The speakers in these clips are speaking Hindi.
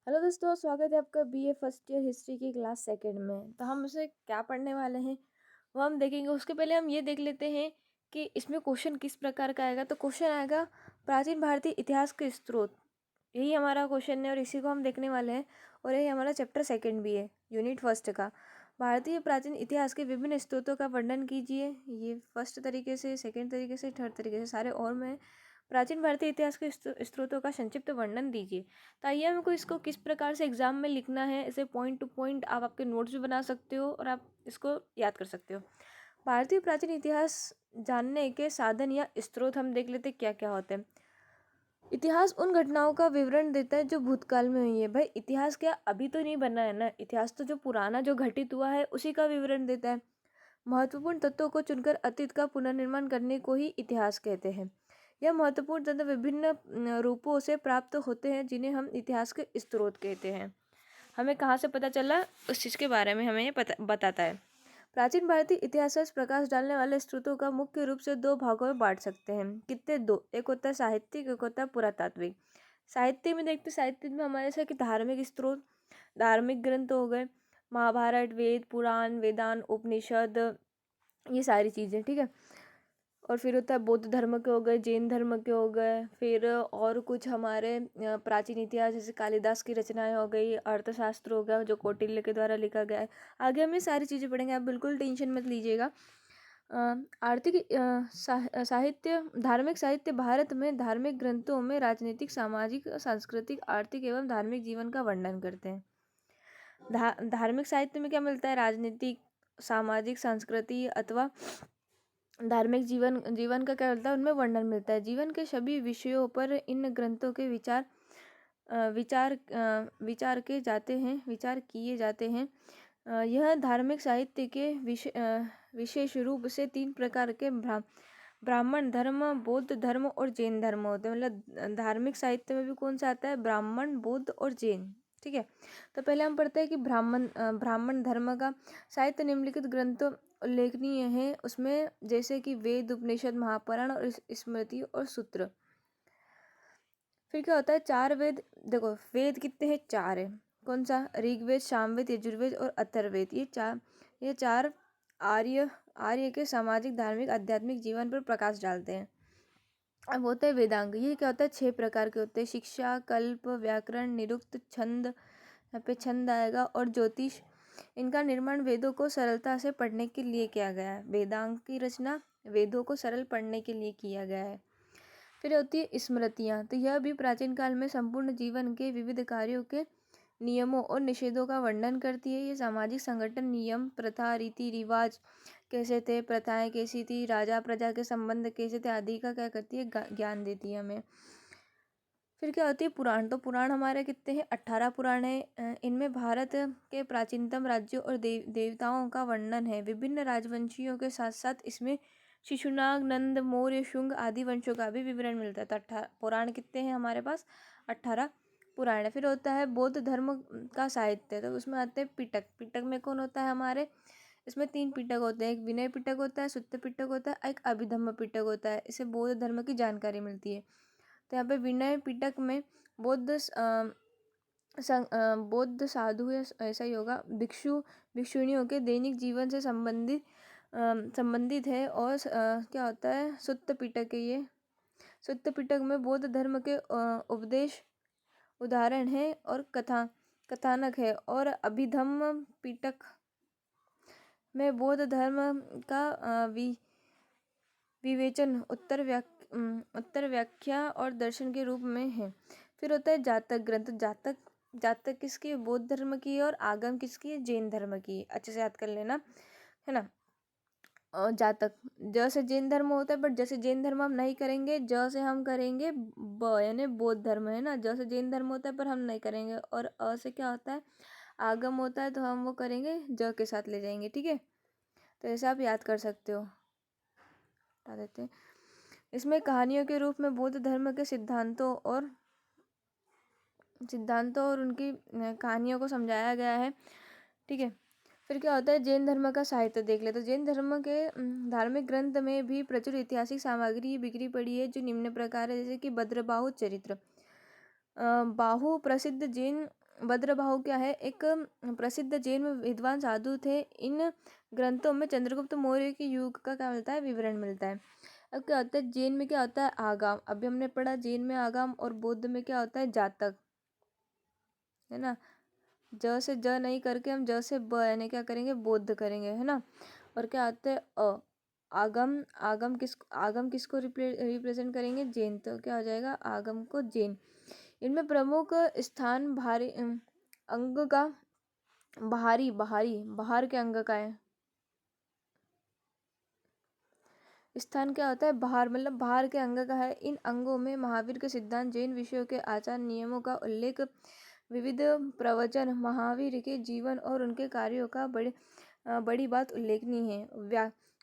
हेलो दोस्तों, स्वागत है आपका बीए फर्स्ट ईयर हिस्ट्री की क्लास सेकंड में। तो हम उसे क्या पढ़ने वाले हैं वो हम देखेंगे। उसके पहले हम ये देख लेते हैं कि इसमें क्वेश्चन किस प्रकार का आएगा। तो क्वेश्चन आएगा प्राचीन भारतीय इतिहास के स्रोत। यही हमारा क्वेश्चन है और इसी को हम देखने वाले हैं। और यही हमारा चैप्टर सेकंड भी है, यूनिट फर्स्ट का। भारतीय प्राचीन इतिहास के विभिन्न स्रोतों का वर्णन कीजिए। ये फर्स्ट तरीके से, सेकेंड तरीके से, थर्ड तरीके से सारे और में प्राचीन भारतीय इतिहास के स्रोतों का संक्षिप्त वर्णन दीजिए। तो आइए हमको इसको किस प्रकार से एग्जाम में लिखना है। इसे पॉइंट टू पॉइंट आप आपके नोट्स भी बना सकते हो और आप इसको याद कर सकते हो। भारतीय प्राचीन इतिहास जानने के साधन या स्रोत हम देख लेते क्या क्या होते हैं। इतिहास उन घटनाओं का विवरण देता है जो भूतकाल में हुई है। भाई इतिहास क्या अभी तो नहीं बना है ना, इतिहास तो जो पुराना जो घटित हुआ है उसी का विवरण देता है। महत्वपूर्ण तत्वों को चुनकर अतीत का पुनर्निर्माण करने को ही इतिहास कहते हैं। यह महत्वपूर्ण तत्व विभिन्न रूपों से प्राप्त होते हैं जिन्हें हम इतिहास के स्रोत कहते हैं। हमें कहाँ से पता चला उस चीज़ के बारे में हमें ये बताता है। प्राचीन भारतीय इतिहास पर प्रकाश डालने वाले स्रोतों का मुख्य रूप से दो भागों में बांट सकते हैं। कितने? दो। एक होता है साहित्यिक, एक होता है पुरातात्विक। साहित्य में देखते, साहित्य में हमारे से कि धार्मिक स्रोत, धार्मिक ग्रंथ हो गए, महाभारत, वेद, पुराण, वेदांत, उपनिषद, ये सारी चीज़ें, ठीक है। और फिर होता है बौद्ध धर्म के हो गए, जैन धर्म के हो गए, फिर और कुछ हमारे प्राचीन इतिहास जैसे कालिदास की रचनाएं हो गई, अर्थशास्त्र हो गया जो कौटिल्य के द्वारा लिखा गया है। आगे हम ये सारी चीज़ें पढ़ेंगे, आप बिल्कुल टेंशन मत लीजिएगा। आर्थिक साहित्य, धार्मिक साहित्य भारत में धार्मिक ग्रंथों में राजनीतिक, सामाजिक, सांस्कृतिक, आर्थिक एवं धार्मिक जीवन का वर्णन करते हैं। धार्मिक साहित्य में क्या मिलता है? राजनीतिक, सामाजिक, संस्कृति अथवा धार्मिक जीवन का क्या मिलता है? उनमें वर्णन मिलता है। जीवन के सभी विषयों पर इन ग्रंथों के विचार किए जाते हैं। यह धार्मिक साहित्य के विशेष रूप से तीन प्रकार के ब्राह्मण धर्म, बौद्ध धर्म और जैन धर्म होते हैं। मतलब धार्मिक साहित्य में भी कौन सा आता है? ब्राह्मण, बौद्ध और जैन, ठीक है। तो पहले हम पढ़ते हैं कि ब्राह्मण धर्म का साहित्य निम्नलिखित ग्रंथ उल्लेखनीय है। उसमें जैसे कि वेद, उपनिषद, महापुराण और स्मृति और सूत्र। फिर क्या होता है? चार वेद। देखो वेद कितने हैं? चार है। कौन सा? ऋग्वेद, सामवेद, यजुर्वेद और अथर्ववेद। ये चार आर्य के सामाजिक, धार्मिक, आध्यात्मिक जीवन पर प्रकाश डालते हैं। अब होता है वेदांग। ये क्या होता है? 6 प्रकार के होते हैं। शिक्षा, कल्प, व्याकरण, निरुक्त, छंद, यहाँ पे छंद आएगा, और ज्योतिष। इनका निर्माण वेदों को सरलता से पढ़ने के लिए किया गया है। वेदांग की रचना वेदों को सरल पढ़ने के लिए किया गया है। फिर होती है स्मृतियाँ। तो यह भी प्राचीन काल में संपूर्ण जीवन के विविध कार्यों के नियमों और निषेधों का वर्णन करती है। ये सामाजिक संगठन, नियम, प्रथा, रीति रिवाज कैसे थे, प्रथाएं कैसी थी, राजा प्रजा के संबंध कैसे थे आदि का क्या करती है? ज्ञान देती है हमें। फिर क्या होती है? पुराण। तो पुराण हमारे कितने हैं? 18 पुराण है। इनमें भारत के प्राचीनतम राज्यों और देवताओं का वर्णन है। विभिन्न राजवंशियों के साथ साथ इसमें शिशुनाग, नंद, मौर्य, शुंग आदि वंशों का भी विवरण मिलता है। तो 18 पुराण कितने हैं हमारे पास? 18 पुराण है। फिर होता है बौद्ध धर्म का साहित्य। तो उसमें आते हैं पिटक। पिटक में कौन होता है हमारे? इसमें 3 पिटक होते हैं। एक विनय पिटक होता है, सुत्त पिटक होता है, एक अभिधम्म पिटक होता है। इससे बौद्ध धर्म की जानकारी मिलती है। तो यहाँ पे विनय पिटक में बौद्ध साधु या ऐसा ही होगा, भिक्षुणियों के दैनिक जीवन से संबंधित है। और क्या होता है? सुत्त पिटक है ये। सुत्त पिटक में बौद्ध धर्म के उपदेश उदाहरण है और कथानक है। और अभिधम्म पिटक में बौद्ध धर्म का विवेचन, उत्तर व्याख्या और दर्शन के रूप में है। फिर होता है जातक ग्रंथ। जातक किसकी? बौद्ध धर्म की। और आगम किसकी है? जैन धर्म की। अच्छे से याद कर लेना, है ना। और जातक, ज से जैन धर्म होता है, बट जैसे जैन धर्म हम नहीं करेंगे, ज से हम करेंगे यानी बौद्ध धर्म, है ना। ज से जैन धर्म होता है पर हम नहीं करेंगे। और अ से क्या होता है? आगम होता है, तो हम वो करेंगे, ज के साथ ले जाएंगे, ठीक है। तो ऐसे आप याद कर सकते हो। बता देते हैं। इसमें कहानियों के रूप में बौद्ध धर्म के सिद्धांतों और उनकी कहानियों को समझाया गया है, ठीक है। फिर क्या होता है? जैन धर्म का साहित्य देख ले। तो जैन धर्म के धार्मिक ग्रंथ में भी प्रचुर ऐतिहासिक सामग्री बिखरी पड़ी है जो निम्न प्रकार है। जैसे कि भद्रबाहु चरित्र। बाहु प्रसिद्ध जैन भद्रबाहु क्या है, एक प्रसिद्ध जैन विद्वान साधु थे। इन ग्रंथों में चंद्रगुप्त मौर्य के युग का क्या मिलता है, विवरण मिलता है। अब क्या होता है, जैन में क्या होता है, आगम। अभी हमने पढ़ा जैन में आगम, और बौद्ध में क्या होता है, जातक, है ना। ज से ज नहीं करके हम ज से ब यानी क्या करेंगे, बौद्ध करेंगे, है ना। और क्या होता है, आगम। आगम किसको रिप्रेजेंट करेंगे, जैन। तो क्या हो जाएगा, आगम को जैन। इनमें प्रमुख स्थान भारी अंग का, बाहर के अंग का है। स्थान क्या होता है, बाहर, मतलब बाहर के अंग का है। इन अंगों में महावीर के सिद्धांत, जैन विषयों के आचार नियमों का उल्लेख, विविध प्रवचन, महावीर के जीवन और उनके कार्यों का बड़ी बात उल्लेखनीय है।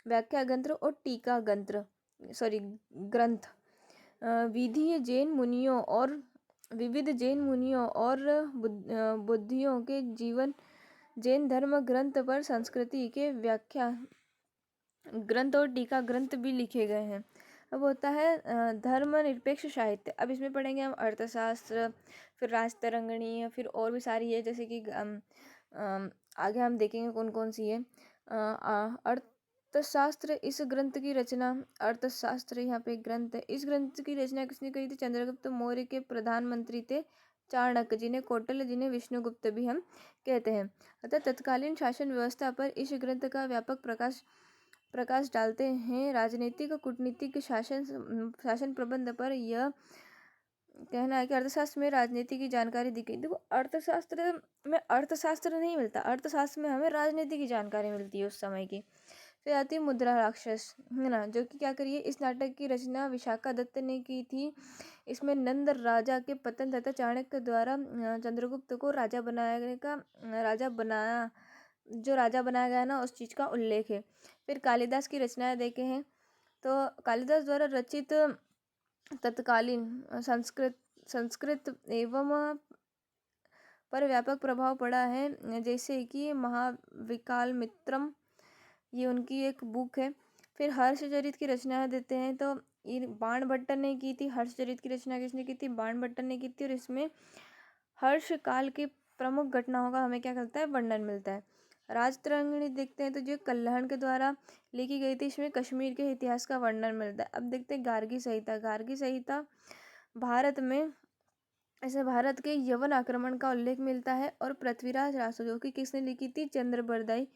व्याख्या ग्रंथ और टीका ग्रंथ, विधि जैन मुनियों और विविध जैन मुनियों और बुद्धियों के जीवन, जैन धर्म ग्रंथ पर संस्कृति के व्याख्या ग्रंथ और टीका ग्रंथ भी लिखे गए हैं। अब होता है धर्मनिरपेक्ष साहित्य। अब इसमें पढ़ेंगे हम अर्थशास्त्र, फिर राजतरंगिणी, फिर और भी सारी है, जैसे कि आगे हम देखेंगे कौन कौन सी है। अर्थशास्त्र, इस ग्रंथ की रचना, अर्थशास्त्र यहाँ पे ग्रंथ है। इस ग्रंथ की रचना किसने करी थी, चंद्रगुप्त मौर्य के प्रधानमंत्री थे चाणक्य, जिन्हें कौटिल्य, जिन्हें विष्णुगुप्त भी हम कहते हैं। अतः तत्कालीन शासन व्यवस्था पर इस ग्रंथ का व्यापक प्रकाश डालते हैं। राजनीतिक, कूटनीतिक, शासन प्रबंध पर यह कहना है कि अर्थशास्त्र में राजनीति की जानकारी दी गई। देखो, अर्थशास्त्र में अर्थशास्त्र नहीं मिलता, अर्थशास्त्र में हमें राजनीति की जानकारी मिलती है उस समय की। फिर आती है मुद्रा राक्षस, है ना, जो कि क्या करिए, इस नाटक की रचना विशाखा दत्त ने की थी। इसमें नंद राजा के पतन तथा चाणक्य द्वारा चंद्रगुप्त को राजा बनाया, जो राजा बनाया गया ना, उस चीज़ का उल्लेख है। फिर कालिदास की रचनाएं देखे हैं, तो कालिदास द्वारा रचित तत्कालीन संस्कृत एवं पर व्यापक प्रभाव पड़ा है, जैसे कि महाविकालमित्रम, ये उनकी एक बुक है। फिर हर्षचरित की रचना देते हैं, तो ये बाणभट्ट ने की थी। हर्षचरित की रचना किसने की थी, बाणभट्ट ने की थी। और इसमें हर्ष काल की प्रमुख घटनाओं का हमें क्या करता है, वर्णन मिलता है। राजतरंगिणी देखते हैं, तो जो कल्हण के द्वारा लिखी गई थी, इसमें कश्मीर के इतिहास का वर्णन मिलता है। अब देखते हैं गार्गी संहिता। गार्गी संहिता भारत में भारत के यवन आक्रमण का उल्लेख मिलता है। और पृथ्वीराज रासो, जो कि किसने लिखी थी, चंद्रबरदाई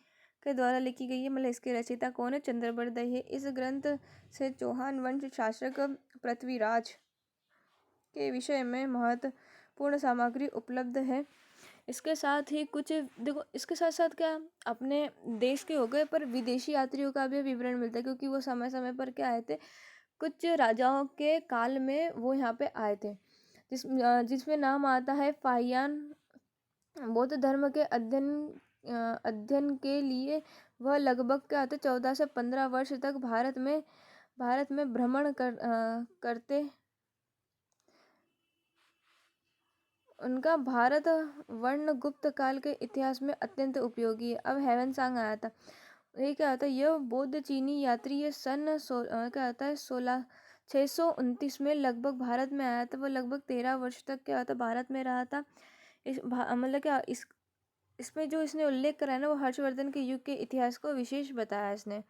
के द्वारा लिखी गई है। मतलब इसके रचयिता कौन है, चंद्रबरदाई है। इस ग्रंथ से चौहान वंश शासक पृथ्वीराज के विषय में महत्वपूर्ण सामग्री उपलब्ध है। इसके साथ ही कुछ देखो, इसके साथ साथ क्या अपने देश के हो गए, पर विदेशी यात्रियों का भी विवरण मिलता है, क्योंकि वो समय समय पर क्या आए थे, कुछ राजाओं के काल में वो यहाँ पे आए थे, जिसमें नाम आता है फाहियान। बौद्ध धर्म के अध्ययन के लिए वह लगभग क्या होते 14 से 15 वर्ष तक भारत में भ्रमण करते। उनका भारत वर्ण गुप्त काल के इतिहास में अत्यंत उपयोगी है। अब हेवन सांग आया था, ये क्या होता है, यह बौद्ध चीनी यात्री ये क्या होता है 629 में लगभग भारत में आया था। वो लगभग 13 वर्ष तक क्या होता भारत में रहा था। मतलब क्या इसमें जो इसने उल्लेख करा है ना, वो हर्षवर्धन के युग के इतिहास को विशेष बताया इसने।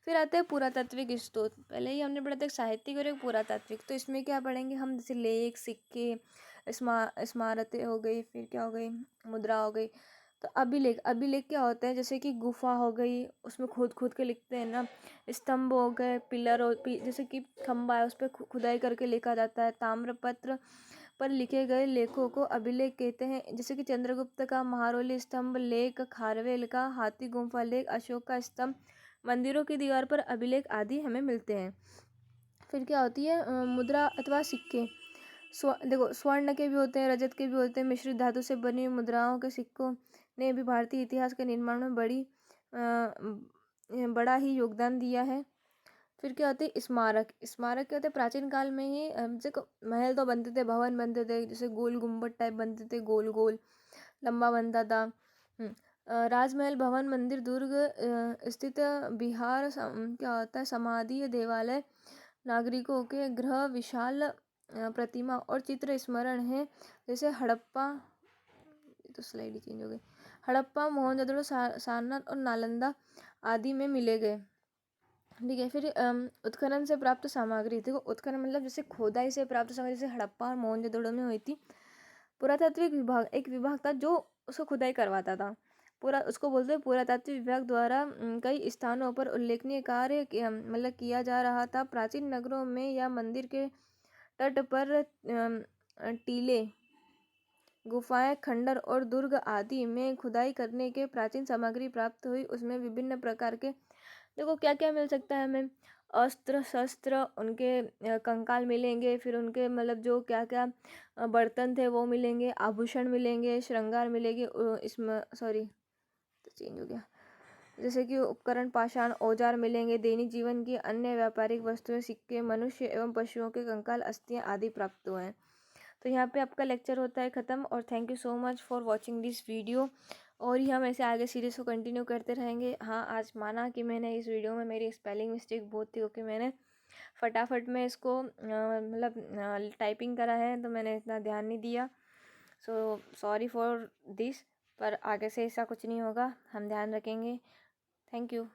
फिर आते हैं पुरातात्विक स्रोत। पहले ही हमने पढ़ा था एक साहित्यिक और एक पुरातात्विक। तो इसमें क्या पढ़ेंगे हम, जैसे लेख, सिक्के, स्मारतें हो गई, फिर क्या हो गई, मुद्रा हो गई। तो अभिलेख क्या होता है, जैसे कि गुफा हो गई, उसमें खोद के लिखते हैं ना। स्तंभ हो गए, पिलर जैसे कि खंबा है, उस पर खुदाई करके लिखा जाता है। ताम्रपत्र पर लिखे गए लेखों को अभिलेख कहते हैं, जैसे कि चंद्रगुप्त का महारोली स्तंभ लेख, खारवेल का हाथी गुम्फा लेख, अशोक का स्तंभ, मंदिरों की दीवार पर अभिलेख आदि हमें मिलते हैं। फिर क्या होती है मुद्रा अथवा सिक्के। देखो, स्वर्ण के भी होते हैं, रजत के भी होते हैं। मिश्रित धातु से बनी मुद्राओं के सिक्कों ने भी भारतीय इतिहास के निर्माण में बड़ा ही योगदान दिया है। फिर क्या होते हैं स्मारक। स्मारक क्या होते हैं, प्राचीन काल में ही देखो महल तो बनते थे, भवन बनते थे, जैसे गोल गुम्बद टाइप बनते थे, गोल गोल लंबा बनता था। राजमहल, भवन, मंदिर, दुर्ग स्थित बिहार क्या होता है समाधि, देवालय, नागरिकों के गृह, विशाल प्रतिमा और चित्र स्मरण है, जैसे हड़प्पा तो स्लाइड ही चेंज हो गई। हड़प्पा, मोहनजोदड़ो, सारनाथ और नालंदा आदि में मिले गए। ठीक है। फिर उत्खनन से प्राप्त सामग्री। देखो उत्खनन मतलब जैसे खोदाई से प्राप्त सामग्री, जैसे हड़प्पा और मोहनजोदड़ो में हुई थी। पुरातात्विक विभाग एक विभाग था जो उसको खुदाई करवाता था। पूरा उसको बोलते हैं पुरातात्विक विभाग द्वारा कई स्थानों पर उल्लेखनीय कार्य मतलब किया जा रहा था। प्राचीन नगरों में या मंदिर के तट पर टीले, गुफाएं, खंडर और दुर्ग आदि में खुदाई करने के प्राचीन सामग्री प्राप्त हुई। उसमें विभिन्न प्रकार के, देखो क्या क्या मिल सकता है हमें, अस्त्र शस्त्र, उनके कंकाल मिलेंगे, फिर उनके मतलब जो क्या क्या बर्तन थे वो मिलेंगे, आभूषण मिलेंगे, श्रृंगार मिलेंगे, इसमें सॉरी तो चेंज हो गया, जैसे कि उपकरण, पाषाण, औजार मिलेंगे, दैनिक जीवन की अन्य व्यापारिक वस्तुएं, सिक्के, मनुष्य एवं पशुओं के कंकाल, अस्थियां आदि प्राप्त हुए हैं। तो यहाँ पे आपका लेक्चर होता है ख़त्म। और thank you so much for watching this video. और ही हम ऐसे आगे सीरीज़ को कंटिन्यू करते रहेंगे। हाँ, आज माना कि मैंने इस वीडियो में मेरी स्पेलिंग मिस्टेक बहुत थी, क्योंकि मैंने फटाफट में इसको मतलब टाइपिंग करा है, तो मैंने इतना ध्यान नहीं दिया। So sorry for this. पर आगे से ऐसा कुछ नहीं होगा, हम ध्यान रखेंगे। Thank you.